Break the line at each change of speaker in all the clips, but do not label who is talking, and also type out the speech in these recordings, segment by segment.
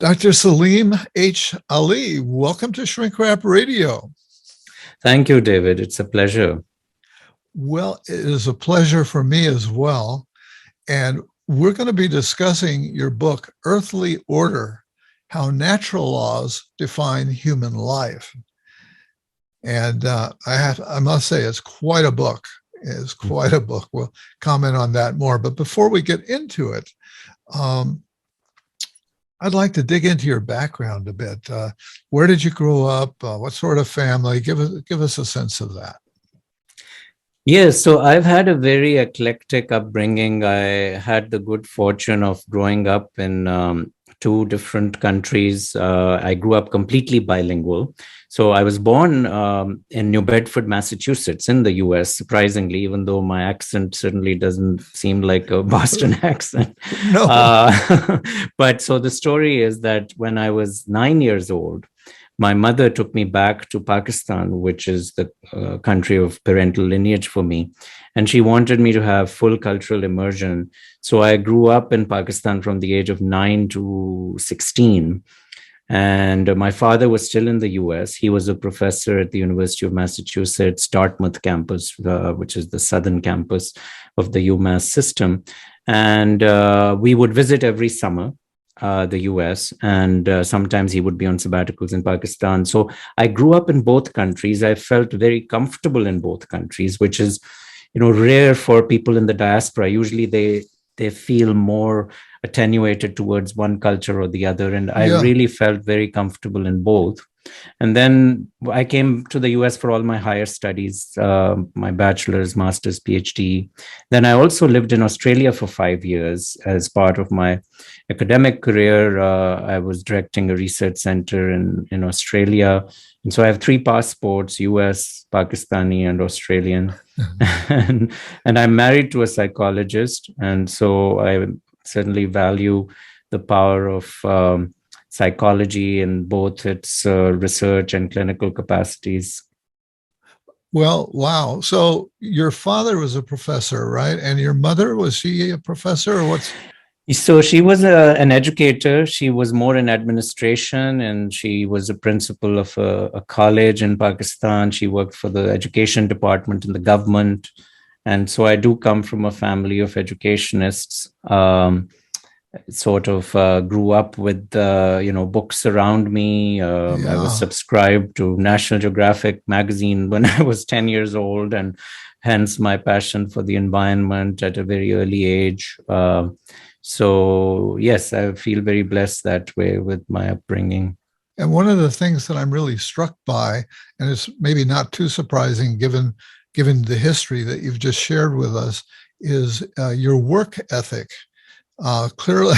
Dr. Saleem H. Ali, welcome to Shrink Wrap Radio.
Thank you, David. It's a pleasure.
Well, it is a pleasure for me as well. And we're going to be discussing your book, Earthly Order, How Natural Laws Define Human Life. And I must say, it's quite a book. It's quite a book. We'll comment on that more. But before we get into it, I'd like to dig into your background a bit. Where did you grow up? What sort of family? Give us a sense of that.
Yes, so I've had a very eclectic upbringing. I had the good fortune of growing up in two different countries. I grew up completely bilingual. So I was born in New Bedford, Massachusetts, in the US, surprisingly, even though my accent certainly doesn't seem like a Boston accent.
No.
But so the story is that when I was 9 years old, my mother took me back to Pakistan, which is the country of parental lineage for me. And she wanted me to have full cultural immersion. So I grew up in Pakistan from the age of 9 to 16. And my father was still in the US. He was a professor at the University of Massachusetts, Dartmouth campus, which is the southern campus of the UMass system. And we would visit every summer. The US, and sometimes he would be on sabbaticals in Pakistan. So I grew up in both countries. I felt very comfortable in both countries, which is, rare for people in the diaspora. Usually they feel more attenuated towards one culture or the other. And I really felt very comfortable in both. And then I came to the US for all my higher studies, my bachelor's, master's, PhD. Then I also lived in Australia for 5 years as part of my academic career. I was directing a research center in Australia. And so I have 3 passports, US, Pakistani, and Australian. and I'm married to a psychologist. And so I certainly value the power of psychology in both its research and clinical capacities.
Well, wow. So your father was a professor, right? And your mother, was she a professor or what's?
So she was an educator. She was more in administration, and she was a principal of a college in Pakistan. She worked for the education department in the government. And so I do come from a family of educationists. Sort of grew up with books around me. I was subscribed to National Geographic magazine when I was 10 years old, and hence my passion for the environment at a very early age. So yes, I feel very blessed that way with my upbringing.
And one of the things that I'm really struck by, and it's maybe not too surprising given the history that you've just shared with us, is your work ethic. Clearly,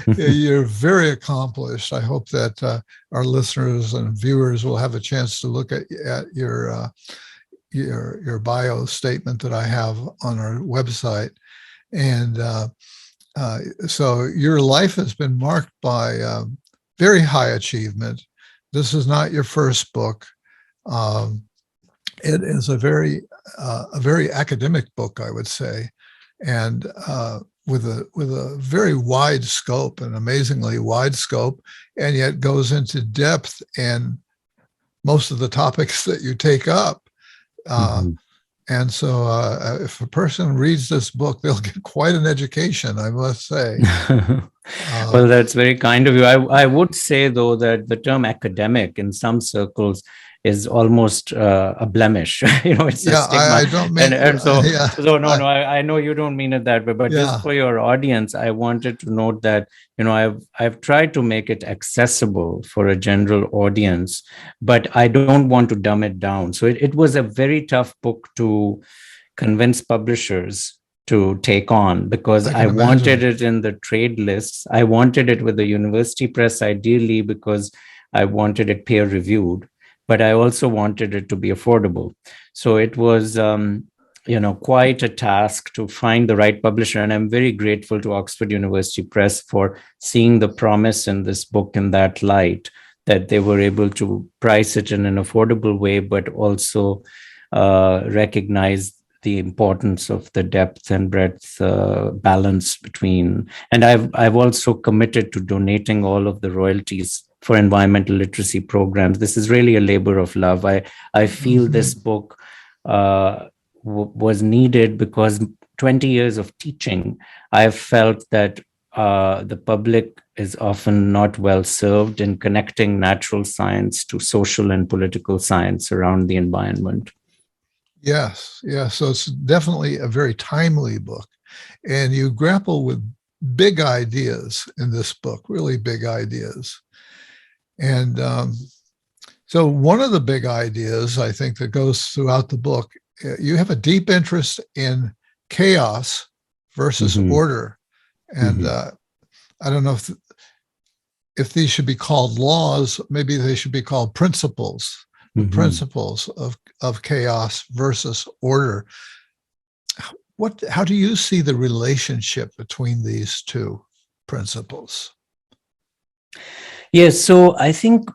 you're very accomplished. I hope that our listeners and viewers will have a chance to look at your bio statement that I have on our website. And so your life has been marked by very high achievement. This is not your first book. It is a very academic book, I would say, and with a very wide scope, an amazingly wide scope, and yet goes into depth in most of the topics that you take up. And so if a person reads this book, they'll get quite an education, I must say.
Well, that's very kind of you. I would say, though, that the term academic in some circles is almost a blemish. It's a stigma.
I don't mean,
I know you don't mean it that way, but just for your audience, I wanted to note that, I've tried to make it accessible for a general audience, but I don't want to dumb it down. So it was a very tough book to convince publishers to take on, because I wanted it in the trade lists. I wanted it with the university press, ideally, because I wanted it peer reviewed. But I also wanted it to be affordable. So it was, quite a task to find the right publisher. And I'm very grateful to Oxford University Press for seeing the promise in this book in that light, that they were able to price it in an affordable way, but also recognize the importance of the depth and breadth balance between. And I've also committed to donating all of the royalties for environmental literacy programs. This is really a labor of love. I feel this book was needed because 20 years of teaching, I've felt that the public is often not well served in connecting natural science to social and political science around the environment.
Yes, yes. So it's definitely a very timely book. And you grapple with big ideas in this book, really big ideas. And so one of the big ideas, I think, that goes throughout the book, you have a deep interest in chaos versus order. And I don't know if these should be called laws, maybe they should be called principles, the principles of chaos versus order. How do you see the relationship between these two principles?
Yes, so I think,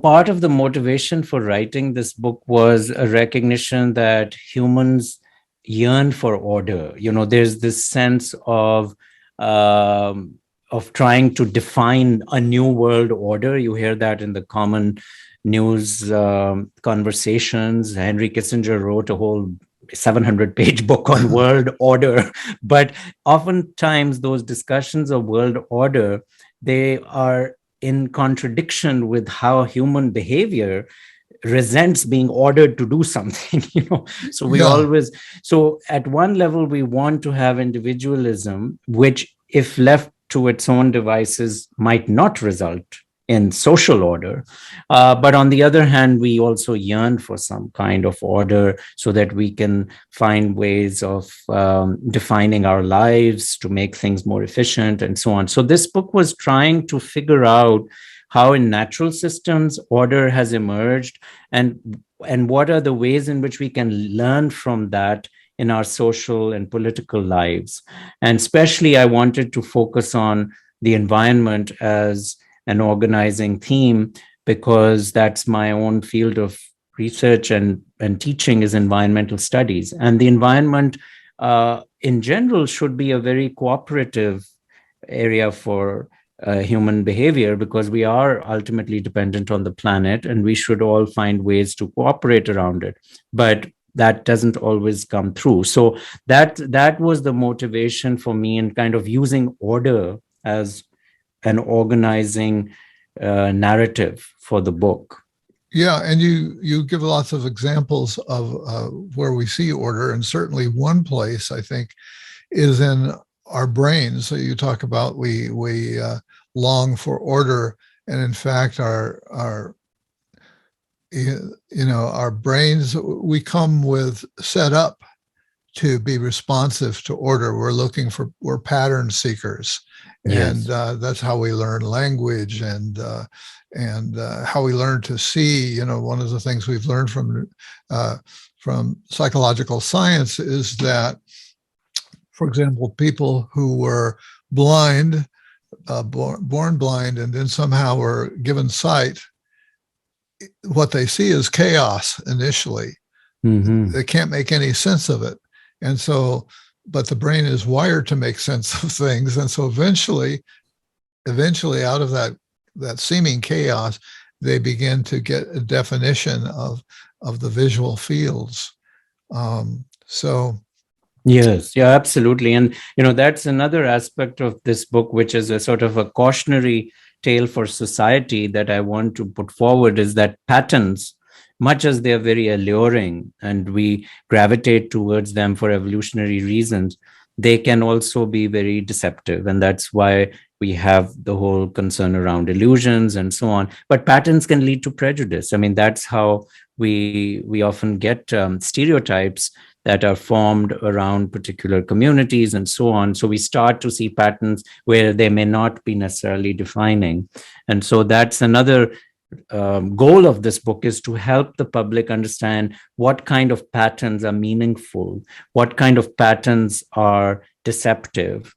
part of the motivation for writing this book was a recognition that humans yearn for order. There's this sense of trying to define a new world order. You hear that in the common news conversations. Henry Kissinger wrote a whole 700-page book on world order. But oftentimes those discussions of world order, they are in contradiction with how human behavior resents being ordered to do something. So we always, so at one level, we want to have individualism, which, if left to its own devices, might not result in social order. But on the other hand, we also yearn for some kind of order so that we can find ways of defining our lives to make things more efficient and so on. So this book was trying to figure out how in natural systems order has emerged, and what are the ways in which we can learn from that in our social and political lives. And especially, I wanted to focus on the environment as an organizing theme, because that's my own field of research and teaching is environmental studies. And the environment in general should be a very cooperative area for human behavior, because we are ultimately dependent on the planet and we should all find ways to cooperate around it. But that doesn't always come through. So that was the motivation for me in kind of using order as an organizing narrative for the book.
Yeah, and you give lots of examples of where we see order, and certainly one place, I think, is in our brains. So you talk about we long for order, and in fact, our brains, we come with set up to be responsive to order. We're pattern seekers.
Yes.
And that's how we learn language, and how we learn to see. One of the things we've learned from psychological science is that, for example, people who were blind, born blind, and then somehow were given sight, what they see is chaos initially. They can't make any sense of it, and so. But the brain is wired to make sense of things. And so eventually out of that seeming chaos, they begin to get a definition of the visual fields.
Yes, yeah, absolutely. And, that's another aspect of this book, which is a sort of a cautionary tale for society that I want to put forward, is that patterns, much as they're very alluring and we gravitate towards them for evolutionary reasons, they can also be very deceptive. And that's why we have the whole concern around illusions and so on. But patterns can lead to prejudice. I mean, that's how we often get stereotypes that are formed around particular communities and so on. So we start to see patterns where they may not be necessarily defining. And so that's another goal of this book, is to help the public understand what kind of patterns are meaningful, what kind of patterns are deceptive,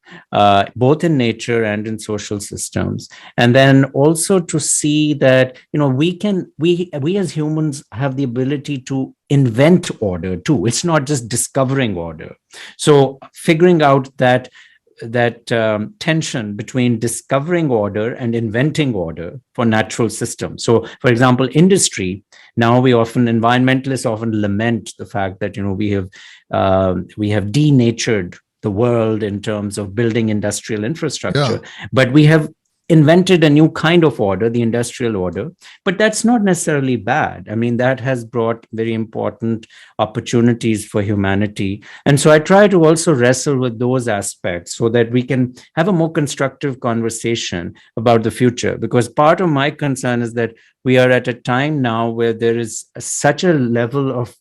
both in nature and in social systems. And then also to see that, we as humans have the ability to invent order too. It's not just discovering order. So figuring out that tension between discovering order and inventing order for natural systems. So, for example, industry. Now, environmentalists often lament the fact that we have denatured the world in terms of building industrial infrastructure, but we have invented a new kind of order, the industrial order. But that's not necessarily bad. I mean, that has brought very important opportunities for humanity. And so I try to also wrestle with those aspects so that we can have a more constructive conversation about the future. Because part of my concern is that we are at a time now where there is such a level of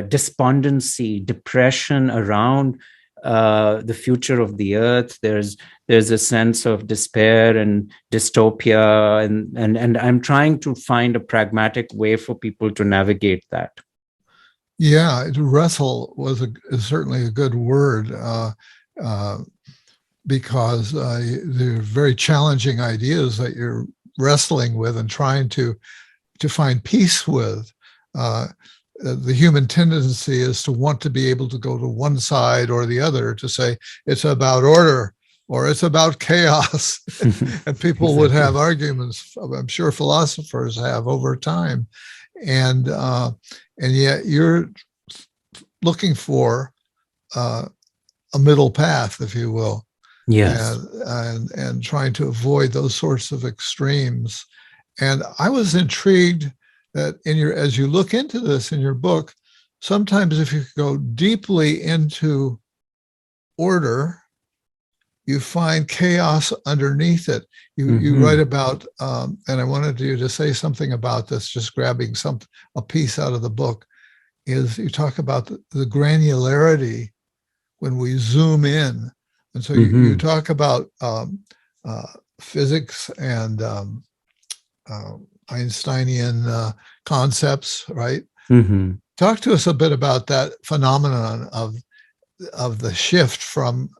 despondency, depression around the future of the earth. There's a sense of despair and dystopia, and I'm trying to find a pragmatic way for people to navigate that.
Yeah, wrestle is certainly a good word, because they're very challenging ideas that you're wrestling with and trying to find peace with. The human tendency is to want to be able to go to one side or the other, to say it's about order or it's about chaos. And people exactly. would have arguments, I'm sure philosophers have over time. And yet you're looking for a middle path, if you will.
Yes.
And trying to avoid those sorts of extremes. And I was intrigued that as you look into this in your book, sometimes if you go deeply into order, you find chaos underneath it. You write about, and I wanted you to say something about this, just grabbing a piece out of the book, is you talk about the granularity when we zoom in. And so you talk about physics and Einsteinian concepts, right? Talk to us a bit about that phenomenon of the shift from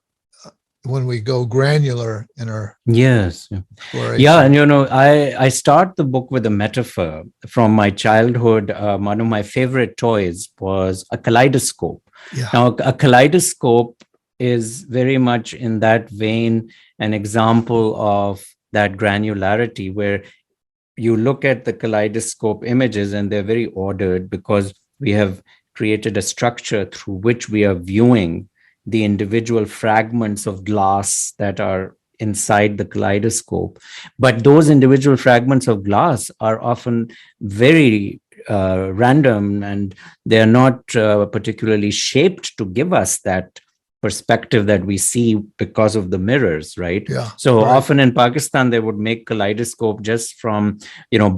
when we go granular in our exploration.
Yeah, and I start the book with a metaphor from my childhood. One of my favorite toys was a kaleidoscope.
Yeah.
Now, a kaleidoscope is very much in that vein an example of that granularity, where you look at the kaleidoscope images and they're very ordered because we have created a structure through which we are viewing the individual fragments of glass that are inside the kaleidoscope. But those individual fragments of glass are often very random, and they're not particularly shaped to give us that perspective that we see because of the mirrors, right?
Yeah.
So
right.
Often in Pakistan, they would make kaleidoscope just from,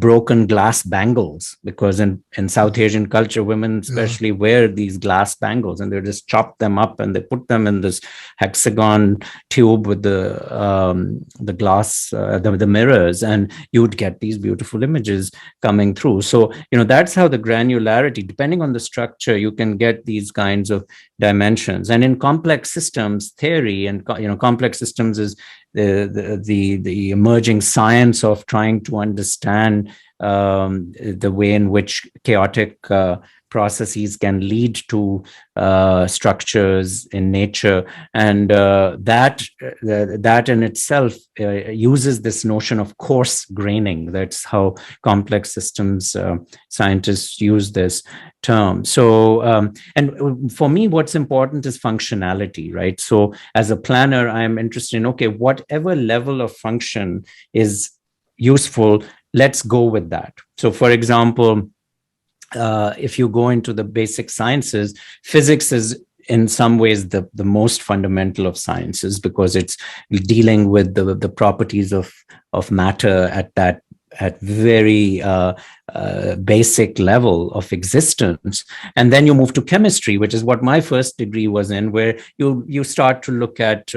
broken glass bangles, because in South Asian culture, women especially wear these glass bangles, and they just chop them up and they put them in this hexagon tube with the glass, the mirrors, and you would get these beautiful images coming through. So, that's how the granularity, depending on the structure, you can get these kinds of dimensions. And in complex systems theory, and complex systems is the emerging science of trying to understand the way in which chaotic processes can lead to structures in nature, and that in itself uses this notion of coarse graining. That's how complex systems scientists use this term. So, and for me, what's important is functionality, right? So, as a planner, I'm interested in whatever level of function is useful, let's go with that. So, for example, if you go into the basic sciences, physics is in some ways the most fundamental of sciences, because it's dealing with the properties of matter at that at very basic level of existence. And then you move to chemistry, which is what my first degree was in, where you start to look at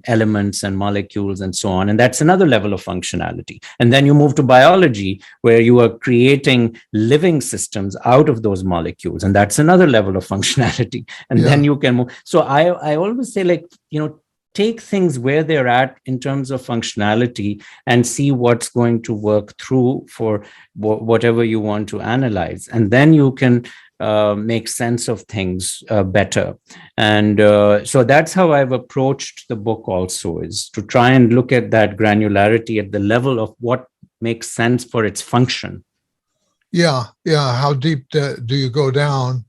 elements and molecules and so on. And that's another level of functionality. And then you move to biology, where you are creating living systems out of those molecules. And that's another level of functionality. And then you can move. So I always say, like, take things where they're at in terms of functionality and see what's going to work through for whatever you want to analyze. And then you can make sense of things better. And so that's how I've approached the book also, is to try and look at that granularity at the level of what makes sense for its function.
Yeah. How deep do you go down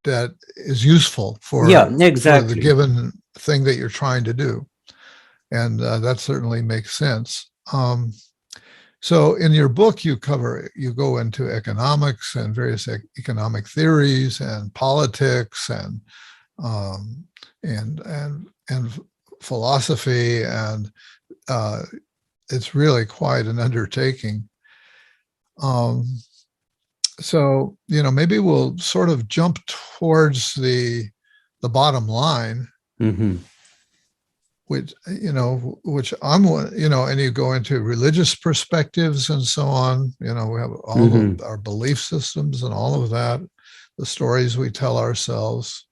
that is useful for,
exactly.
for the given thing that you're trying to do? And that certainly makes sense. So in your book, you go into economics and various economic theories and politics and philosophy, and it's really quite an undertaking. So, maybe we'll sort of jump towards the bottom line, which I'm, and you go into religious perspectives and so on. We have all of our belief systems and all of that, the stories we tell ourselves.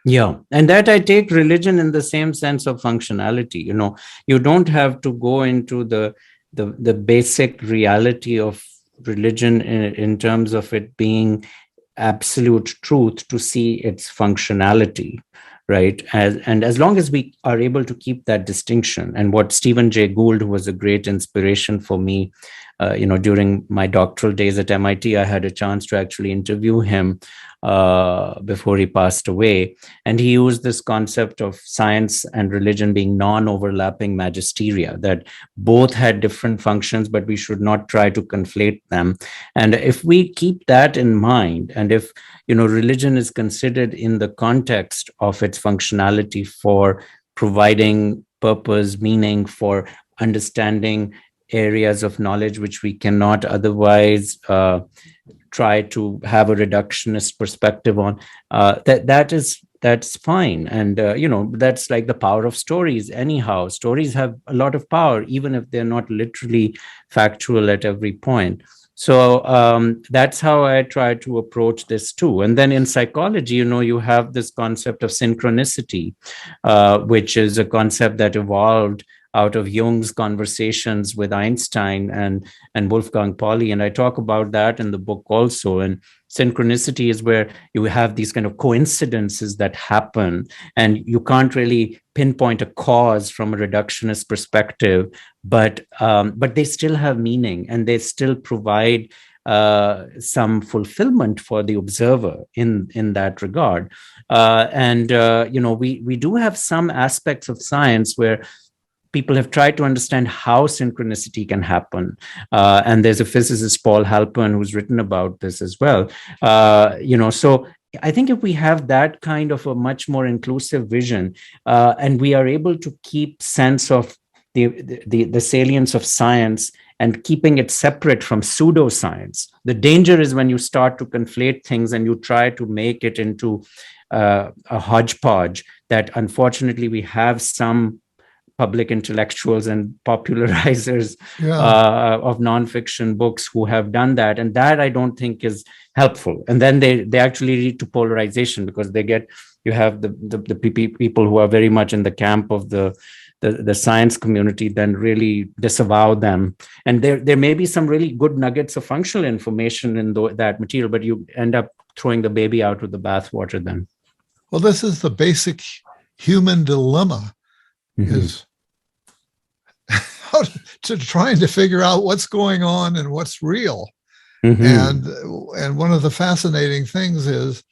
Yeah. And that I take religion in the same sense of functionality. You don't have to go into the basic reality of religion in terms of it being absolute truth to see its functionality, right? And as long as we are able to keep that distinction, and what Stephen Jay Gould, who was a great inspiration for me, during my doctoral days at MIT, I had a chance to actually interview him before he passed away. And he used this concept of science and religion being non-overlapping magisteria, that both had different functions, but we should not try to conflate them. And if we keep that in mind, and if religion is considered in the context of its functionality for providing purpose, meaning, for understanding areas of knowledge which we cannot otherwise try to have a reductionist perspective on, that's fine. And that's like the power of stories. Anyhow, stories have a lot of power, even if they're not literally factual at every point. So that's how I try to approach this too. And then in psychology, you have this concept of synchronicity, which is a concept that evolved out of Jung's conversations with Einstein and Wolfgang Pauli. And I talk about that in the book also. And synchronicity is where you have these kind of coincidences that happen, and you can't really pinpoint a cause from a reductionist perspective, but they still have meaning, and they still provide some fulfillment for the observer in that regard. We do have some aspects of science where people have tried to understand how synchronicity can happen. And there's a physicist, Paul Halpern, who's written about this as well. So I think if we have that kind of a much more inclusive vision, and we are able to keep sense of the salience of science and keeping it separate from pseudoscience. The danger is when you start to conflate things and you try to make it into a hodgepodge, that unfortunately we have some public intellectuals and popularizers of nonfiction books who have done that. And that I don't think is helpful. And then they actually lead to polarization, because you have the people who are very much in the camp of the science community then really disavow them. And there may be some really good nuggets of functional information in that material, but you end up throwing the baby out with the bathwater then.
Well, this is the basic human dilemma, is how to trying to figure out what's going on and what's real. And one of the fascinating things is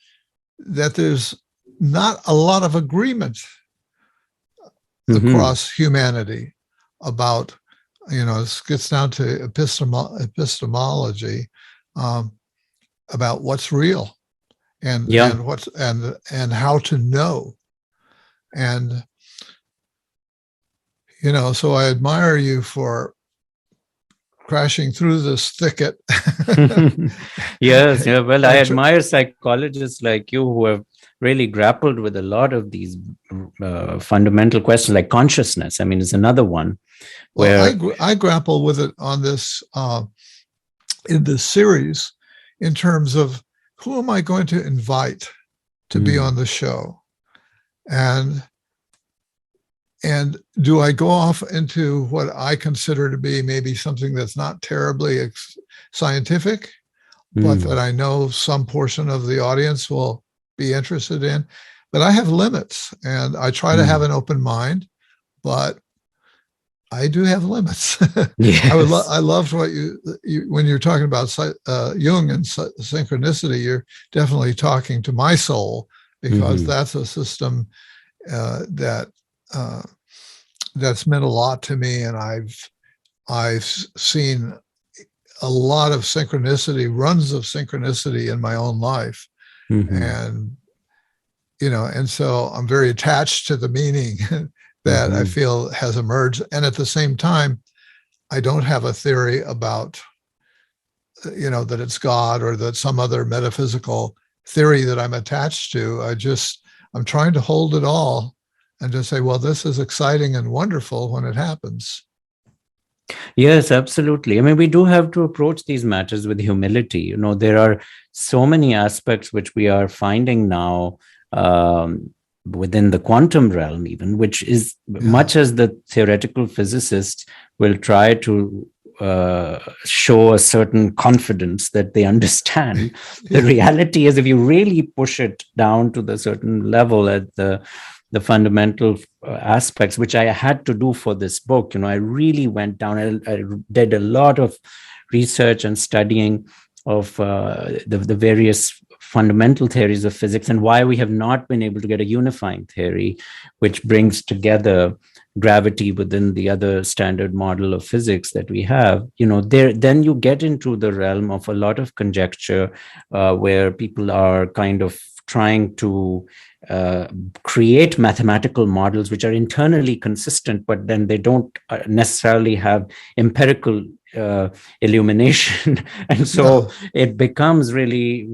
that there's not a lot of agreement across humanity about, it gets down to epistemology, about what's real and what's and how to know. And so I admire you for crashing through this thicket.
Yes, yeah. Well, I
and
admire psychologists like you who have really grappled with a lot of these fundamental questions, like consciousness. I mean, it's another one
well,
where.
I grapple with it on this in this series in terms of who am I going to invite to be on the show, and do I go off into what I consider to be maybe something that's not terribly scientific, but that I know some portion of the audience will be interested in? But I have limits, and I try to have an open mind, but I do have limits.
Yes.
I loved what you when you're talking about Jung and synchronicity. You're definitely talking to my soul, because that's a system that's meant a lot to me, and I've seen a lot of synchronicity, runs of synchronicity in my own life, and and so I'm very attached to the meaning that I feel has emerged. And at the same time, I don't have a theory about, that it's God or that some other metaphysical theory that I'm attached to. I'm trying to hold it all and just say, well, this is exciting and wonderful when it happens.
Yes, absolutely. I mean, we do have to approach these matters with humility. There are so many aspects which we are finding now within the quantum realm, even, which is much as the theoretical physicists will try to show a certain confidence that they understand. The reality is, if you really push it down to the certain level at the fundamental aspects, which I had to do for this book, I really went down. I did a lot of research and studying of the various fundamental theories of physics and why we have not been able to get a unifying theory which brings together gravity within the other standard model of physics that we have. Then you get into the realm of a lot of conjecture where people are kind of trying to create mathematical models which are internally consistent, but then they don't necessarily have empirical illumination. And so it becomes really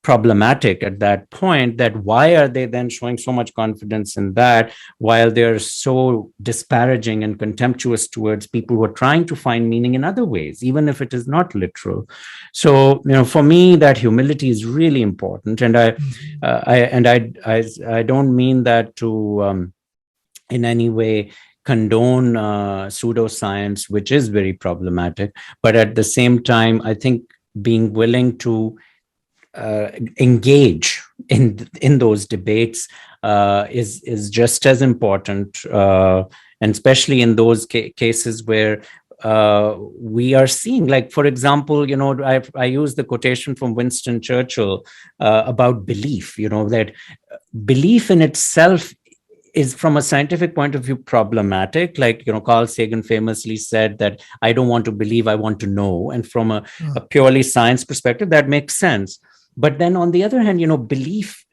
problematic at that point, that why are they then showing so much confidence in that while they're so disparaging and contemptuous towards people who are trying to find meaning in other ways, even if it is not literal. So for me, that humility is really important, and I don't mean that to in any way condone pseudoscience, which is very problematic, but at the same time, I think being willing to engage in those debates is just as important, and especially in those cases where we are seeing, like, for example, I use the quotation from Winston Churchill about belief. That belief in itself is, from a scientific point of view, problematic. Like, Carl Sagan famously said that I don't want to believe, I want to know. And from a purely science perspective, that makes sense. But then on the other hand, belief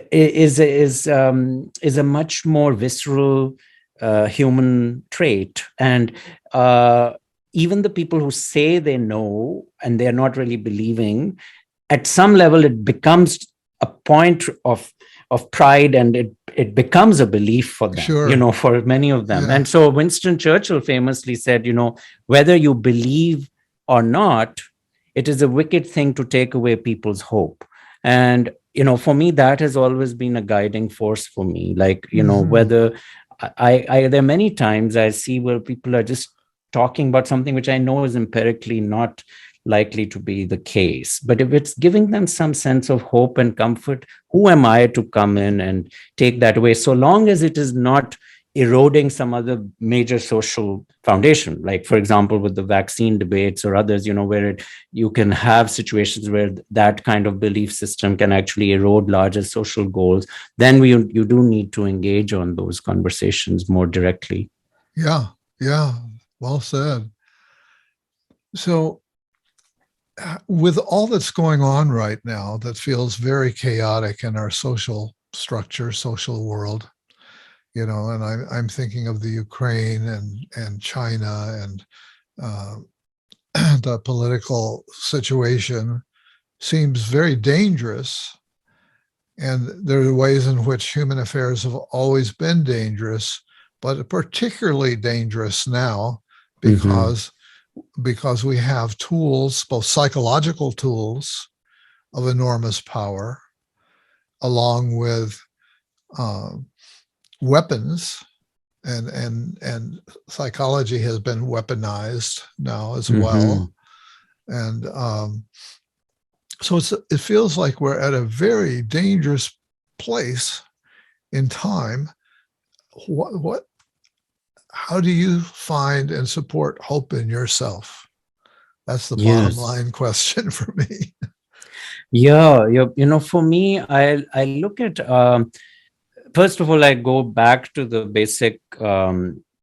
is a much more visceral human trait. And even the people who say they know and they're not really believing, at some level, it becomes a point of pride, and it becomes a belief for them, for many of them. And so Winston Churchill famously said, whether you believe or not, it is a wicked thing to take away people's hope. And, for me, that has always been a guiding force for me. Like, whether there are many times I see where people are just talking about something which I know is empirically not likely to be the case. But if it's giving them some sense of hope and comfort, who am I to come in and take that away, so long as it is not eroding some other major social foundation, like, for example, with the vaccine debates or others, where you can have situations where that kind of belief system can actually erode larger social goals. Then you do need to engage on those conversations more directly.
Yeah. Well said. So with all that's going on right now that feels very chaotic in our social structure, social world, and I'm thinking of the Ukraine and China and uh, the political situation seems very dangerous. And there are ways in which human affairs have always been dangerous, but particularly dangerous now
Mm-hmm.
because we have tools, both psychological tools of enormous power, along with uh, weapons, and psychology has been weaponized now as
Mm-hmm.
well. And so it feels like we're at a very dangerous place in time. What how do you find and support hope in yourself? That's the bottom
Yes.
line question for me.
Yeah. For me, I look at first of all, I go back to the basic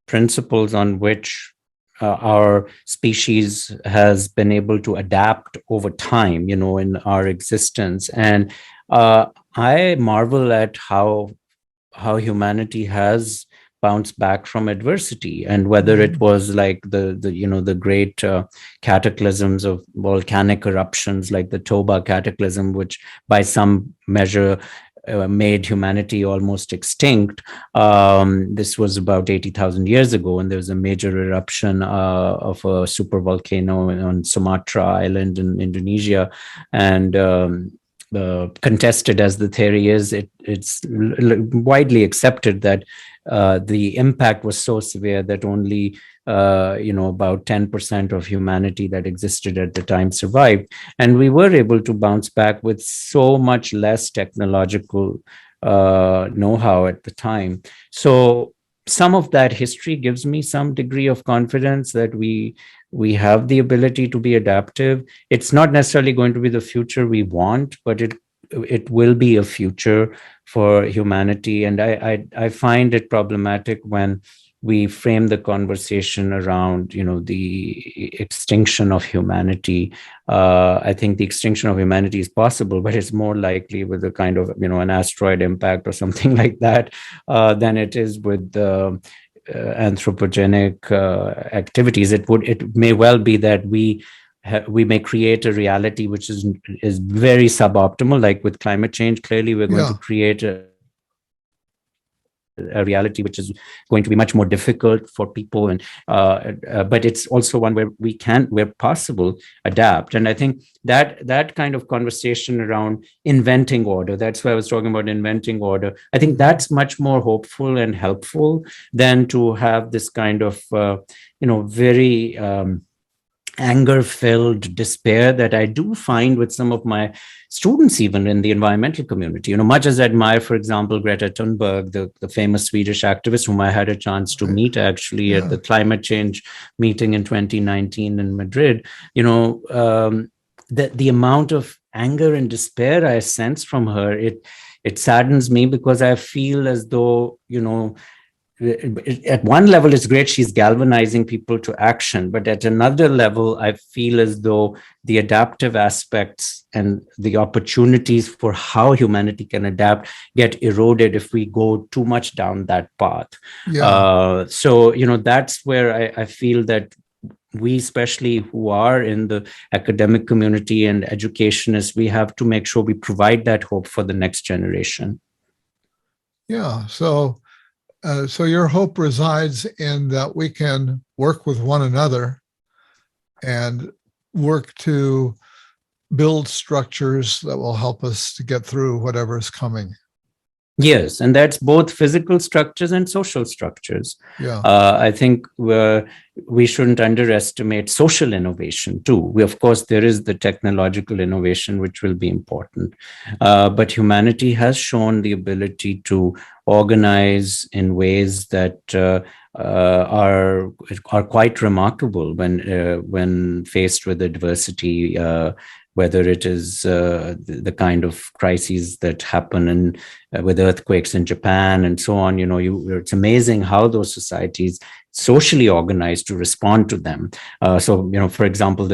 principles on which our species has been able to adapt over time, in our existence. And I marvel at how humanity has bounced back from adversity, and whether it
Mhm.
was like the great cataclysms of volcanic eruptions like the Toba cataclysm, which by some measure made humanity almost extinct. This was about 80,000 years ago, and there was a major eruption of a super volcano on Sumatra Island in Indonesia. And contested as the theory is, it's widely accepted that the impact was so severe that only about 10% of humanity that existed at the time survived, and we were able to bounce back with so much less technological know-how at the time. So some of that history gives me some degree of confidence that we have the ability to be adaptive. It's not necessarily going to be the future we want, but it will be a future for humanity. And I find it problematic when we frame the conversation around the extinction of humanity. I think the extinction of humanity is possible, but it's more likely with a kind of an asteroid impact or something like that than it is with anthropogenic activities. It may well be that we may create a reality which is very suboptimal, like with climate change. Clearly, we're going to
Yeah,
create a reality which is going to be much more difficult for people, and but it's also one where where possible, adapt. And I think that kind of conversation around inventing order, that's why I was talking about inventing order, I think
mhm.
that's much more hopeful and helpful than to have this kind of very anger filled despair that I do find with some of my students, even in the environmental community. Much as I admire, for example, Greta Thunberg, the famous Swedish activist whom I had a chance to
Right.
meet actually at
Yeah,
the climate change meeting in 2019 in Madrid. The amount of anger and despair I sense from her, it saddens me, because I feel as though, at one level it's great, she's galvanizing people to action, but at another level I feel as though the adaptive aspects and the opportunities for how humanity can adapt get eroded if we go too much down that path.
yeah,
So that's where I feel that we, especially who are in the academic community and educationists, we have to make sure we provide that hope for the next generation.
yeah. So your hope resides in that we can work with one another and work to build structures that will help us to get through whatever is coming.
Yes, and that's both physical structures and social structures.
Yeah,
I think we shouldn't underestimate social innovation too. Of course, there is the technological innovation, which will be important. But humanity has shown the ability to organize in ways that are quite remarkable when faced with adversity. whether it is the kind of crises that happen with earthquakes in Japan and so on. It's amazing how those societies socially organized to respond to them. For example,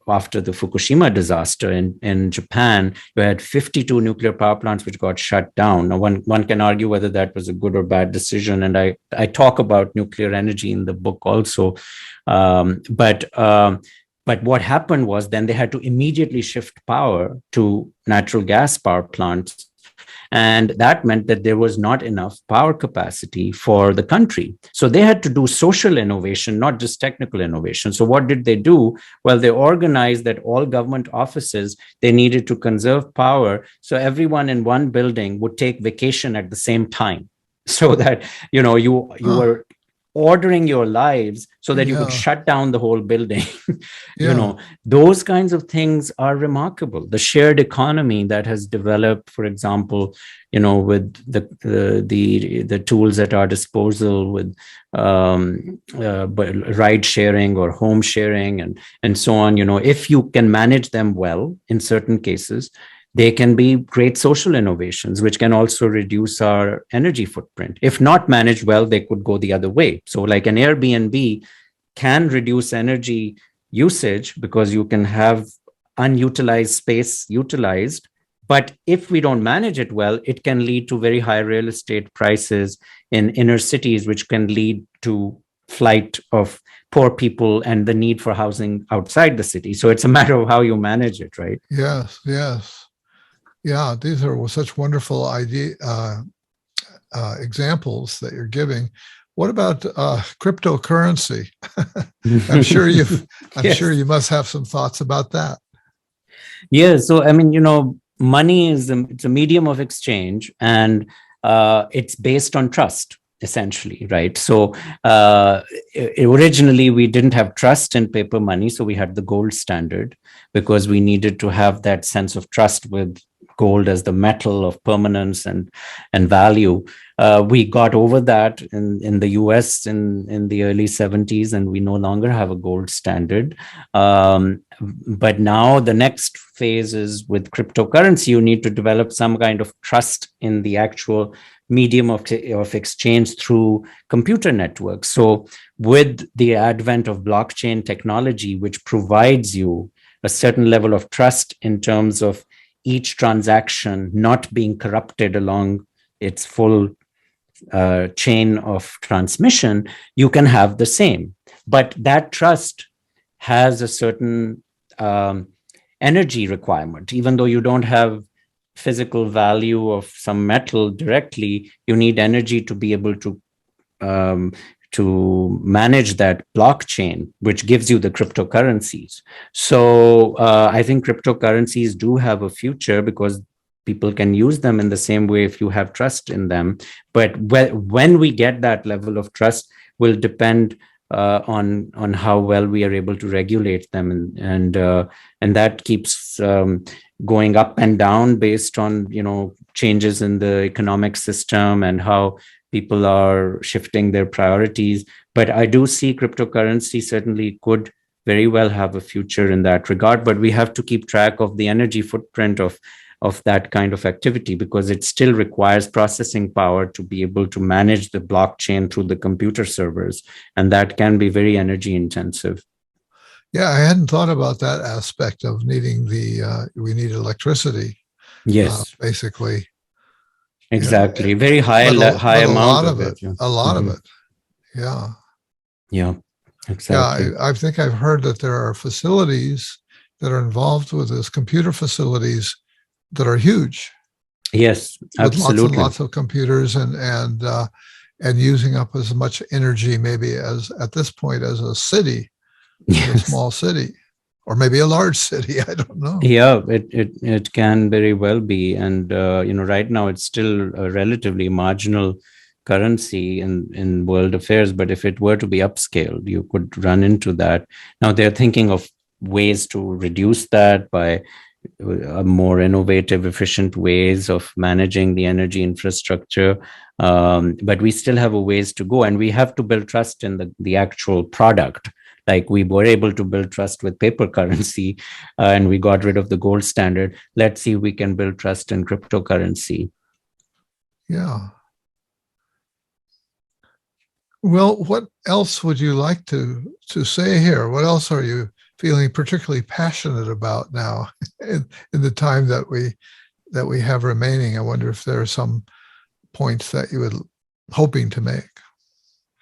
after the Fukushima disaster in Japan, you had 52 nuclear power plants which got shut down. Now, one can argue whether that was a good or bad decision, and I talk about nuclear energy in the book also. But what happened was then they had to immediately shift power to natural gas power plants. And that meant that there was not enough power capacity for the country. So they had to do social innovation, not just technical innovation. So what did they do? Well, they organized that all government offices, they needed to conserve power. So everyone in one building would take vacation at the same time. So that, you were ordering your lives so that you could shut down the whole building. Those kinds of things are remarkable. The shared economy that has developed, for example, with the tools at our disposal, with ride sharing or home sharing and so on. If you can manage them well, in certain cases, they can be great social innovations, which can also reduce our energy footprint. If not managed well, they could go the other way. So like an Airbnb can reduce energy usage because you can have unutilized space utilized. But if we don't manage it well, it can lead to very high real estate prices in inner cities, which can lead to flight of poor people and the need for housing outside the city. So it's a matter of how you manage it, right?
Yes. Yeah, these are such wonderful examples that you're giving. What about cryptocurrency? I'm sure you must have some thoughts about that.
Yeah. So money is it's a medium of exchange, and it's based on trust, essentially, right? So originally we didn't have trust in paper money, so we had the gold standard because we needed to have that sense of trust with gold as the metal of permanence and value. We got over that in the US in the early 70s, and we no longer have a gold standard. But now the next phase is with cryptocurrency. You need to develop some kind of trust in the actual medium of exchange through computer networks. So with the advent of blockchain technology, which provides you a certain level of trust in terms of each transaction not being corrupted along its full chain of transmission, you can have the same. But that trust has a certain energy requirement. Even though you don't have physical value of some metal directly, you need energy to be able to manage that blockchain, which gives you the cryptocurrencies. So I think cryptocurrencies do have a future because people can use them in the same way if you have trust in them. But when we get that level of trust will depend on how well we are able to regulate them, and that keeps going up and down based on changes in the economic system and how people are shifting their priorities. But I do see cryptocurrency certainly could very well have a future in that regard. But we have to keep track of the energy footprint of that kind of activity, because it still requires processing power to be able to manage the blockchain through the computer servers. And that can be very energy intensive.
Yeah, I hadn't thought about that aspect of needing we need electricity.
Yes.
Basically.
Exactly. Very high amount of it.
A lot of it. Yeah.
Yeah, exactly.
Yeah, I think I've heard that there are facilities that are involved with this, computer facilities that are huge.
Yes, absolutely.
With lots of computers and using up as much energy maybe as at this point as a city, a small city, or maybe a large city. I don't know.
Yeah, it can very well be, and right now it's still a relatively marginal currency in world affairs. But if it were to be upscaled, you could run into that. Now they're thinking of ways to reduce that by more innovative, efficient ways of managing the energy infrastructure. But we still have a ways to go, and we have to build trust in the actual product. Like we were able to build trust with paper currency, and we got rid of the gold standard. Let's see if we can build trust in cryptocurrency.
Yeah. Well, what else would you like to say here? What else are you feeling particularly passionate about now in the time that we have remaining? I wonder if there are some points that you would hoping to make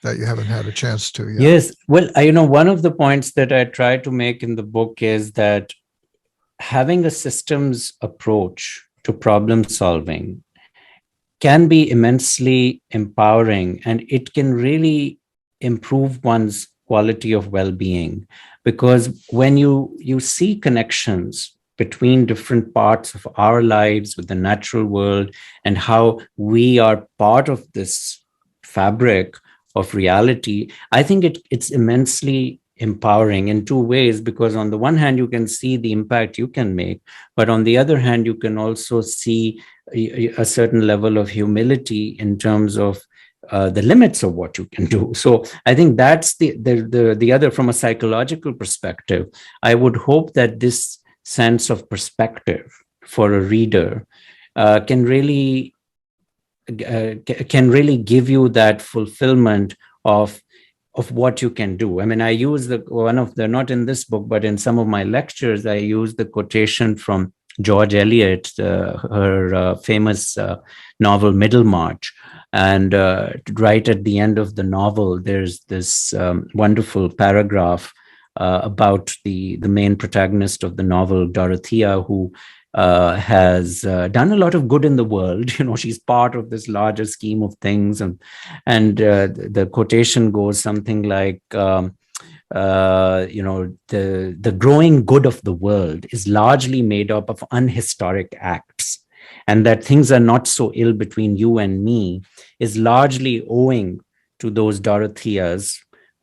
that you haven't had a chance to yet.
Yes. Well, one of the points that I try to make in the book is that having a systems approach to problem solving can be immensely empowering, and it can really improve one's quality of well-being, because when you see connections between different parts of our lives with the natural world and how we are part of this fabric of reality, I think it's immensely empowering in two ways, because on the one hand you can see the impact you can make, but on the other hand you can also see a certain level of humility in terms of the limits of what you can do. So I think that's the other, from a psychological perspective. I would hope that this sense of perspective for a reader can really give you that fulfillment of what you can do. I mean, I use not in this book, but in some of my lectures, I use the quotation from George Eliot, her famous novel Middlemarch. And right at the end of the novel, there's this wonderful paragraph about the main protagonist of the novel, Dorothea, who has done a lot of good in the world. She's part of this larger scheme of things, and the quotation goes something like, the growing good of the world is largely made up of unhistoric acts, and that things are not so ill between you and me is largely owing to those Dorotheas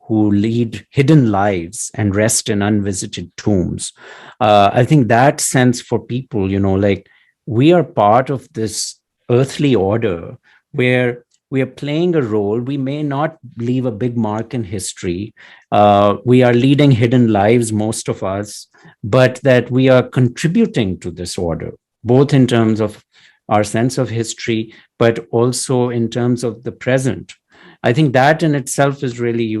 who lead hidden lives and rest in unvisited tombs. I think that sense for people, like we are part of this earthly order where we are playing a role. We may not leave a big mark in history. We are leading hidden lives, most of us, but that we are contributing to this order, both in terms of our sense of history, but also in terms of the present. I think that in itself is really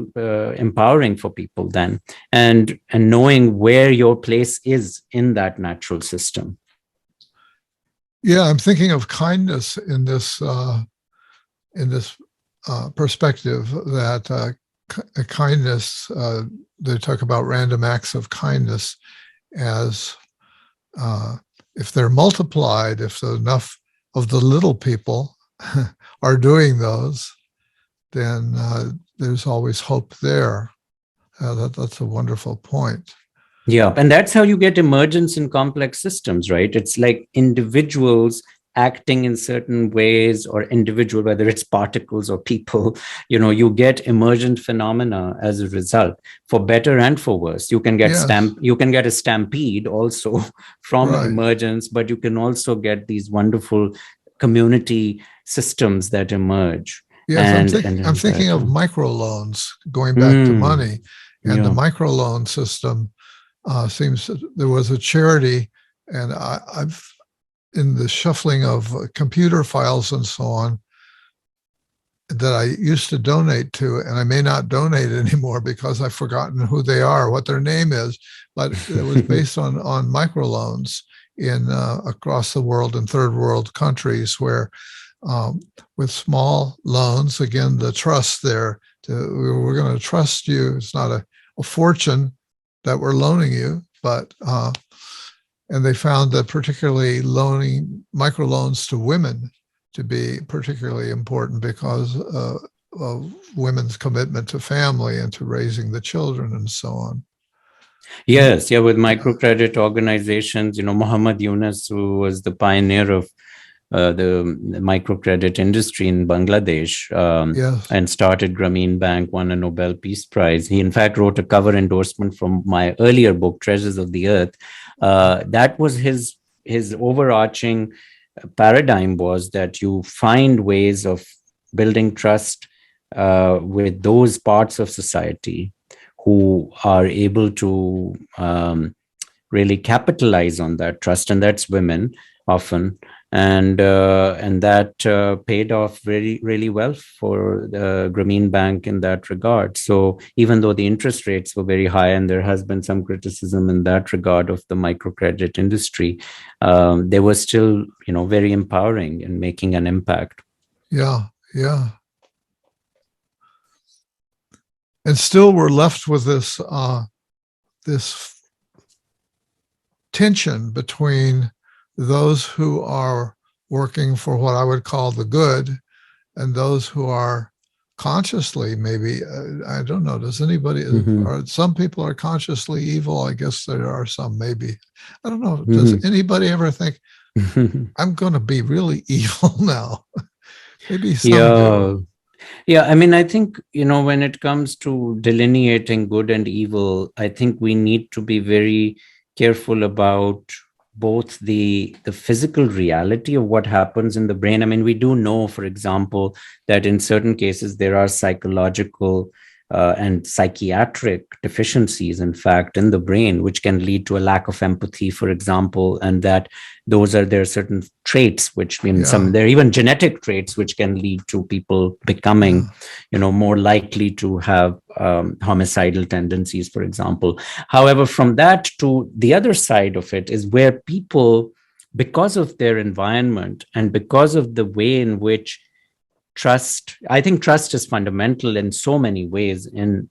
empowering for people then, and knowing where your place is in that natural system.
Yeah, I'm thinking of kindness in this perspective, that kindness, they talk about random acts of kindness as if they're multiplied, if enough of the little people are doing those, then there's always hope there. That's a wonderful point.
Yeah, and that's how you get emergence in complex systems, right? It's like individuals acting in certain ways, or individual, whether it's particles or people, you get emergent phenomena as a result, for better and for worse. You can get you can get a stampede also from emergence, but you can also get these wonderful community systems that emerge.
Yes, I'm thinking of microloans, going back to money, and the microloan system seems there was a charity, and I've in the shuffling of computer files and so on that I used to donate to, and I may not donate anymore because I've forgotten who they are, what their name is, but it was based on microloans in across the world in third world countries, where with small loans, again, the trust there, we're going to trust you. It's not a fortune that we're loaning you, but and they found that particularly loaning microloans to women to be particularly important because of women's commitment to family and to raising the children and so on.
Yes, with microcredit organizations, Muhammad Yunus, who was the pioneer of the microcredit industry in Bangladesh, and started Grameen Bank, won a Nobel Peace Prize. He, in fact, wrote a cover endorsement from my earlier book, Treasures of the Earth. That was his overarching paradigm, was that you find ways of building trust with those parts of society who are able to really capitalize on that trust, and that's women often. And that paid off really well for the Grameen Bank in that regard. So even though the interest rates were very high, and there has been some criticism in that regard of the microcredit industry, they were still, very empowering in making an impact.
Yeah, yeah. And still, we're left with this this tension between those who are working for what I would call the good and those who are consciously, maybe, I don't know, does anybody, or some people are consciously evil? I guess there are some, maybe. I don't know. Does anybody ever think, I'm going to be really evil now? Maybe some do.
Yeah, I mean, I think, when it comes to delineating good and evil, I think we need to be very careful about both the physical reality of what happens in the brain. I mean, we do know, for example, that in certain cases there are psychological and psychiatric deficiencies, in fact, in the brain, which can lead to a lack of empathy, for example, and that there are certain traits which there are even genetic traits which can lead to people becoming, more likely to have homicidal tendencies, for example. However, from that to the other side of it is where people, because of their environment and because of the way in which I think trust is fundamental in so many ways in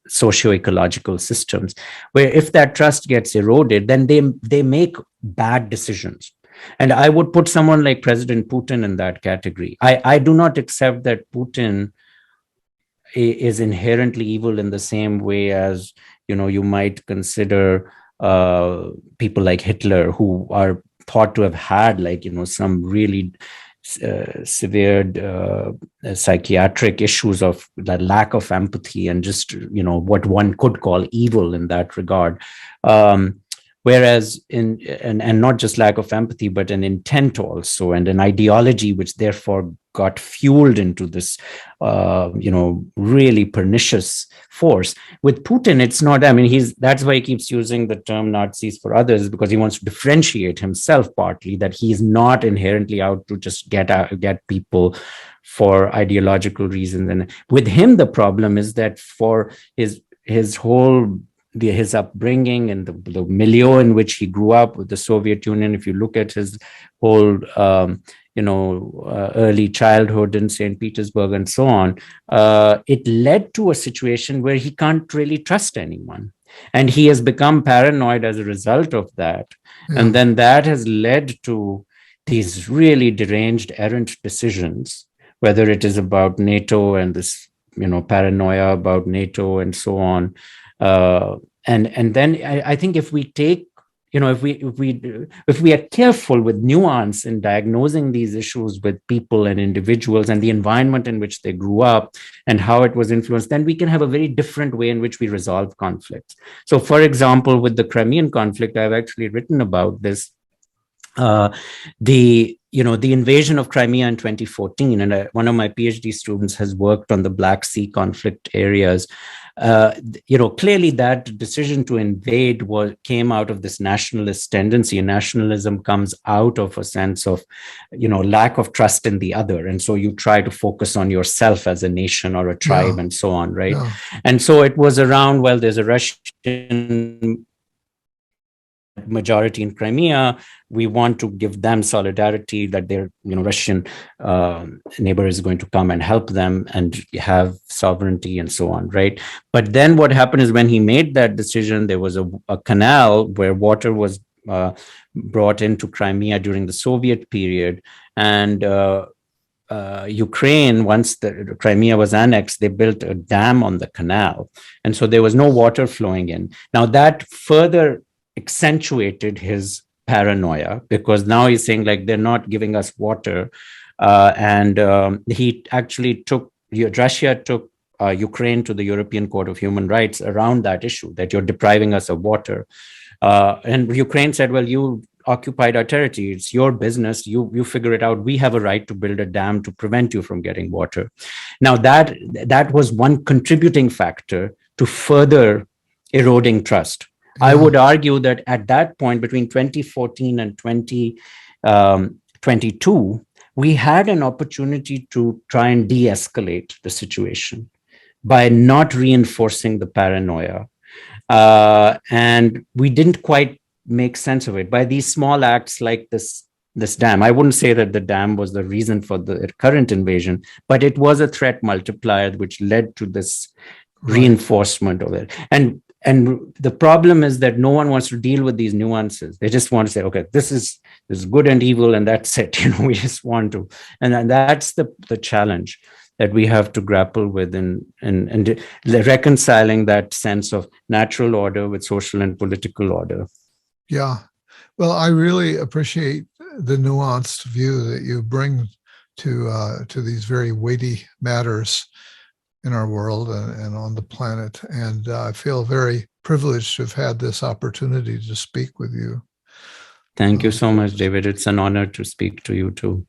socio-ecological systems, where if that trust gets eroded, then they make bad decisions. And I would put someone like President Putin in that category. I do not accept that Putin is inherently evil in the same way as, you might consider people like Hitler, who are thought to have had some really severe psychiatric issues of the lack of empathy and just what one could call evil in that regard. Whereas and not just lack of empathy, but an intent also, and an ideology which therefore got fueled into this really pernicious force. With Putin, it's not, I mean, that's why he keeps using the term Nazis for others, because he wants to differentiate himself, partly that he's not inherently out to just get people for ideological reasons. And with him, the problem is that for his whole his upbringing and the milieu in which he grew up with the Soviet Union, if you look at his whole early childhood in St. Petersburg and so on, it led to a situation where he can't really trust anyone. And he has become paranoid as a result of that. Yeah. And then that has led to these really deranged, errant decisions, whether it is about NATO and this, paranoia about NATO and so on. And then I think if we take, if we are careful with nuance in diagnosing these issues with people and individuals and the environment in which they grew up and how it was influenced, then we can have a very different way in which we resolve conflicts. So, for example, with the Crimean conflict, I've actually written about this. The invasion of Crimea in 2014, and one of my PhD students has worked on the Black Sea conflict areas. Clearly that decision to invade came out of this nationalist tendency, and nationalism comes out of a sense of, lack of trust in the other. And so you try to focus on yourself as a nation or a tribe and so on, right? Yeah. And so it was around, well, there's a Russian majority in Crimea. We want to give them solidarity that their Russian neighbor is going to come and help them and have sovereignty and so on, right? But then what happened is when he made that decision, there was a canal where water was brought into Crimea during the Soviet period, and Ukraine, once the Crimea was annexed, they built a dam on the canal, and so there was no water flowing in. Now that further accentuated his paranoia, because now he's saying they're not giving us water, and he actually Russia took Ukraine to the European Court of Human Rights around that issue, that you're depriving us of water, and Ukraine said, well, you occupied our territory, it's your business, you figure it out, we have a right to build a dam to prevent you from getting water. Now that was one contributing factor to further eroding trust. I would argue that at that point, between 2014 and 2022, we had an opportunity to try and de-escalate the situation by not reinforcing the paranoia. And we didn't quite make sense of it by these small acts like this dam. I wouldn't say that the dam was the reason for the current invasion, but it was a threat multiplier which led to this reinforcement of it. And the problem is that no one wants to deal with these nuances. They just want to say, okay, this is good and evil, and that's it. We just want to, and that's the challenge that we have to grapple with and reconciling that sense of natural order with social and political order.
Yeah. Well, I really appreciate the nuanced view that you bring to these very weighty matters in our world and on the planet. And I feel very privileged to have had this opportunity to speak with you.
Thank you so much, David. It's an honor to speak to you too.